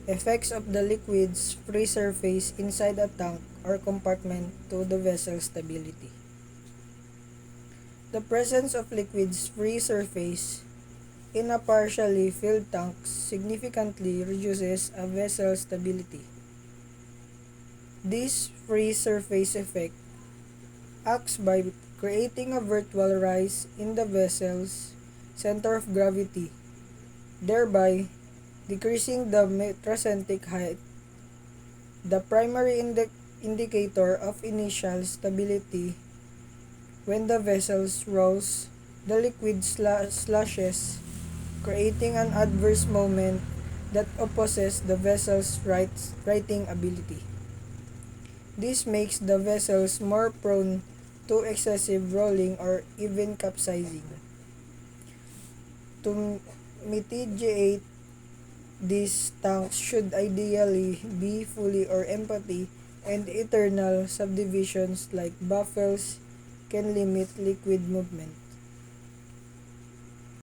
Effects of the liquid's free surface inside a tank or compartment to the vessel stability. The presence of liquid's free surface in a partially filled tank significantly reduces a vessel's stability. This free surface effect acts by creating a virtual rise in the vessel's center of gravity, thereby decreasing the metracentric height, the primary indicator of initial stability. When the vessels rose, the liquid slashes, creating an adverse moment that opposes the vessel's righting ability. This makes the vessels more prone to excessive rolling or even capsizing. To mitigate these tanks should ideally be fully or empty, and internal subdivisions like baffles can limit liquid movement.